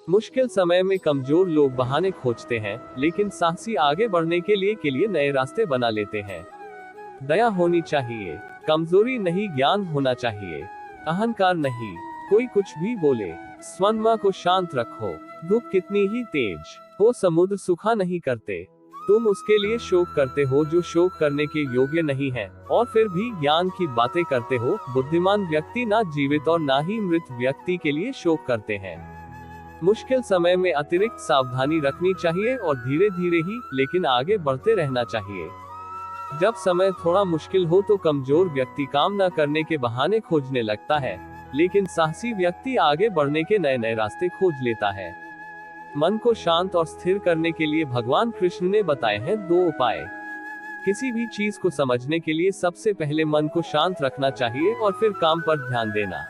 मुश्किल समय में कमजोर लोग बहाने खोजते हैं, लेकिन साहसी आगे बढ़ने के लिए नए रास्ते बना लेते हैं। दया होनी चाहिए, कमजोरी नहीं ज्ञान होना चाहिए। अहंकार नहीं, कोई कुछ भी बोले। स्वनमा को शांत रखो, धूप कितनी ही तेज हो समुद्र सूखा नहीं करते। तुम उसके लिए शोक करते हो जो शोक करने के योग्य नहीं है, और फिर भी ज्ञान की बातें करते हो। बुद्धिमान व्यक्ति ना जीवित और ना ही मृत व्यक्ति के लिए शोक करते हैं। मुश्किल समय में अतिरिक्त सावधानी रखनी चाहिए और धीरे धीरे ही लेकिन आगे बढ़ते रहना चाहिए। जब समय थोड़ा मुश्किल हो तो कमजोर व्यक्ति काम न करने के बहाने खोजने लगता है, लेकिन साहसी व्यक्ति आगे बढ़ने के नए नए रास्ते खोज लेता है। मन को शांत और स्थिर करने के लिए भगवान कृष्ण ने बताए हैं 2 उपाय। किसी भी चीज को समझने के लिए सबसे पहले मन को शांत रखना चाहिए और फिर काम पर ध्यान देना।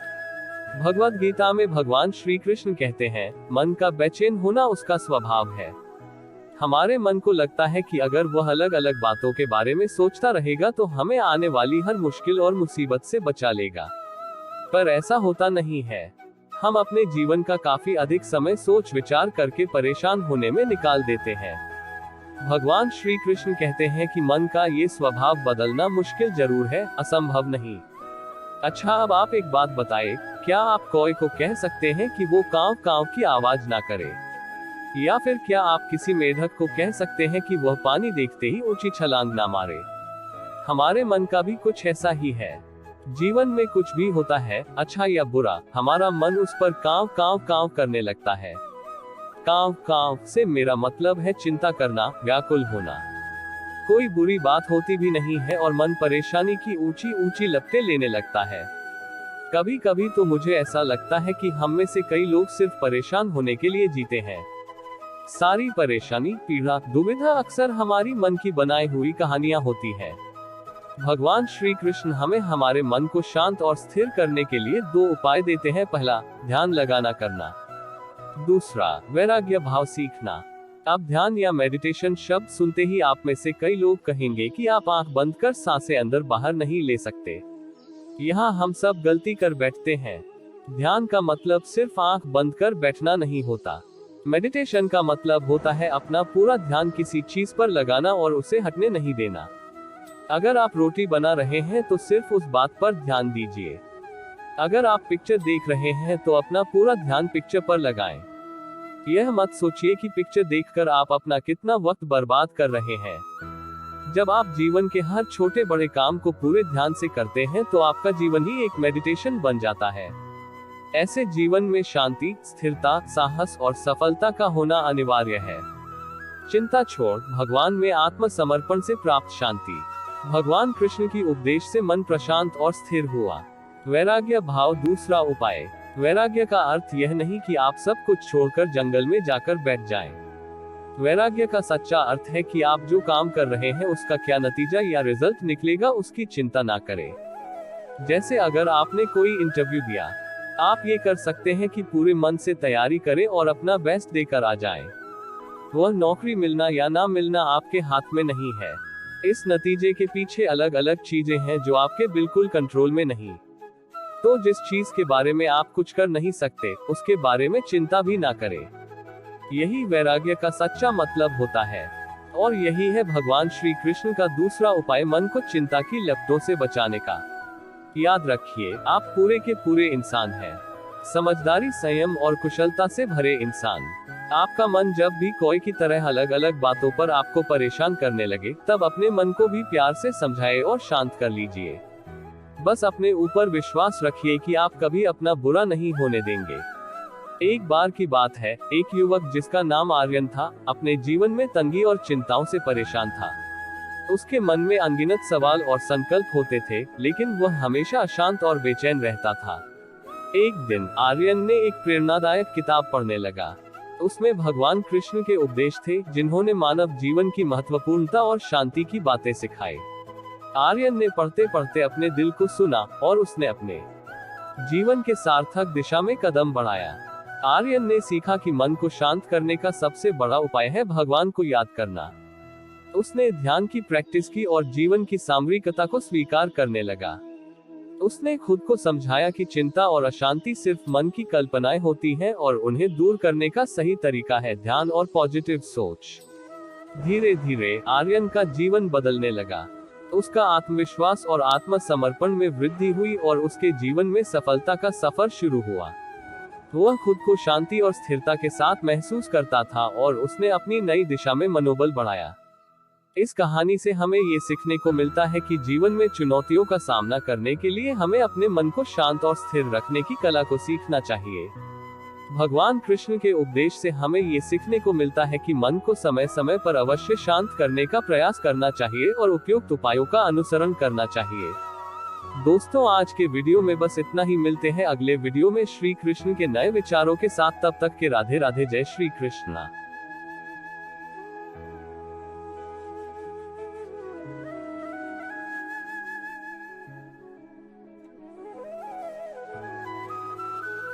भगवद गीता में भगवान श्री कृष्ण कहते हैं, मन का बेचैन होना उसका स्वभाव है। हमारे मन को लगता है कि अगर वह अलग अलग बातों के बारे में सोचता रहेगा तो हमें आने वाली हर मुश्किल और मुसीबत से बचा लेगा, पर ऐसा होता नहीं है। हम अपने जीवन का काफी अधिक समय सोच विचार करके परेशान होने में निकाल देते हैं। भगवान श्री कृष्ण कहते हैं कि मन का ये स्वभाव बदलना मुश्किल जरूर है, असंभव नहीं। अच्छा, अब आप एक बात बताएं, क्या आप कौए को कह सकते हैं कि वो कांव कांव की आवाज ना करे? या फिर क्या आप किसी मेढक को कह सकते हैं कि वह पानी देखते ही ऊंची छलांग ना मारे? हमारे मन का भी कुछ ऐसा ही है। जीवन में कुछ भी होता है, अच्छा या बुरा, हमारा मन उस पर कांव कांव कांव करने लगता है। कांव कांव से मेरा मतलब है चिंता करना, व्याकुल होना। कोई बुरी बात होती भी नहीं है और मन परेशानी की ऊंची ऊंची लपटें लेने लगता है। कभी कभी तो मुझे ऐसा लगता है कि हम में से कई लोग सिर्फ परेशान होने के लिए जीते हैं। सारी परेशानी, पीड़ा, दुविधा अक्सर हमारी मन की बनाई हुई कहानियां होती है। भगवान श्री कृष्ण हमें हमारे मन को शांत और स्थिर करने के लिए 2 उपाय देते हैं। पहला, ध्यान लगाना करना। दूसरा, वैराग्य भाव सीखना। अब ध्यान या मेडिटेशन शब्द सुनते ही आप में से कई लोग कहेंगे कि आप आंख बंद कर सांसें अंदर बाहर नहीं ले सकते। यहाँ हम सब गलती कर बैठते हैं। ध्यान का मतलब सिर्फ आंख बंद कर बैठना नहीं होता। मेडिटेशन का मतलब होता है अपना पूरा ध्यान किसी चीज पर लगाना और उसे हटने नहीं देना। अगर आप रोटी बना रहे हैं तो सिर्फ उस बात पर ध्यान दीजिए। अगर आप पिक्चर देख रहे हैं तो अपना पूरा ध्यान पिक्चर पर लगाएं। यह मत सोचिए कि पिक्चर देखकर आप अपना कितना वक्त बर्बाद कर रहे हैं। जब आप जीवन के हर छोटे बड़े काम को पूरे ध्यान से करते हैं तो आपका जीवन ही एक मेडिटेशन बन जाता है। ऐसे जीवन में शांति, स्थिरता, साहस और सफलता का होना अनिवार्य है। चिंता छोड़, भगवान में आत्मसमर्पण से प्राप्त शांति। भगवान कृष्ण की उपदेश से मन प्रशांत और स्थिर हुआ। वैराग्य भाव दूसरा उपाय। वैराग्य का अर्थ यह नहीं कि आप सब कुछ छोड़कर जंगल में जाकर बैठ जाएं। वैराग्य का सच्चा अर्थ है कि आप जो काम कर रहे हैं उसका क्या नतीजा या रिजल्ट निकलेगा उसकी चिंता ना करें। जैसे अगर आपने कोई इंटरव्यू दिया, आप ये कर सकते हैं कि पूरे मन से तैयारी करें और अपना बेस्ट देकर आ जाएं। वह नौकरी मिलना या ना मिलना आपके हाथ में नहीं है। इस नतीजे के पीछे अलग अलग चीजें हैं जो आपके बिल्कुल कंट्रोल में नहीं। तो जिस चीज के बारे में आप कुछ कर नहीं सकते, उसके बारे में चिंता भी ना करें। यही वैराग्य का सच्चा मतलब होता है। और यही है भगवान श्री कृष्ण का दूसरा उपाय, मन को चिंता की लपटों से बचाने का। याद रखिए, आप पूरे के पूरे इंसान हैं। समझदारी, संयम और कुशलता से भरे इंसान। आपका मन जब भी कोई की तरह अलग अलग बातों पर आपको परेशान करने लगे, तब अपने मन को भी प्यार से समझाए और शांत कर लीजिए। बस अपने ऊपर विश्वास रखिए कि आप कभी अपना बुरा नहीं होने देंगे। एक बार की बात है, एक युवक जिसका नाम आर्यन था, अपने जीवन में तंगी और चिंताओं से परेशान था। उसके मन में अनगिनत सवाल और संकल्प होते थे, लेकिन वह हमेशा अशांत और बेचैन रहता था। एक दिन आर्यन ने एक प्रेरणादायक किताब पढ़ने लगा। उसमें भगवान कृष्ण के उपदेश थे, जिन्होंने मानव जीवन की महत्वपूर्णता और शांति की बातें सिखाई। आर्यन ने पढ़ते पढ़ते अपने दिल को सुना और उसने अपने जीवन के सार्थक दिशा में कदम बढ़ाया। आर्यन ने सीखा कि मन को शांत करने का सबसे बड़ा उपाय है भगवान को याद करना। उसने ध्यान की प्रैक्टिस की और जीवन की सामरिकता को स्वीकार करने लगा। उसने खुद को समझाया कि चिंता और अशांति सिर्फ मन की कल्पनाएं होती हैं और उन्हें दूर करने का सही तरीका है ध्यान और पॉजिटिव सोच। धीरे धीरे आर्यन का जीवन बदलने लगा। उसका आत्मविश्वास और आत्मसमर्पण में वृद्धि हुई और उसके जीवन में सफलता का सफर शुरू हुआ। वह खुद को शांति और स्थिरता के साथ महसूस करता था और उसने अपनी नई दिशा में मनोबल बढ़ाया। इस कहानी से हमें ये सीखने को मिलता है कि जीवन में चुनौतियों का सामना करने के लिए हमें अपने मन को शांत और स्थिर रखने की कला को सीखना चाहिए। भगवान कृष्ण के उपदेश से हमें ये सीखने को मिलता है कि मन को समय समय पर अवश्य शांत करने का प्रयास करना चाहिए और उपयुक्त उपायों का अनुसरण करना चाहिए। दोस्तों, आज के वीडियो में बस इतना ही। मिलते हैं अगले वीडियो में श्री कृष्ण के नए विचारों के साथ। तब तक के राधे राधे, जय श्री कृष्ण।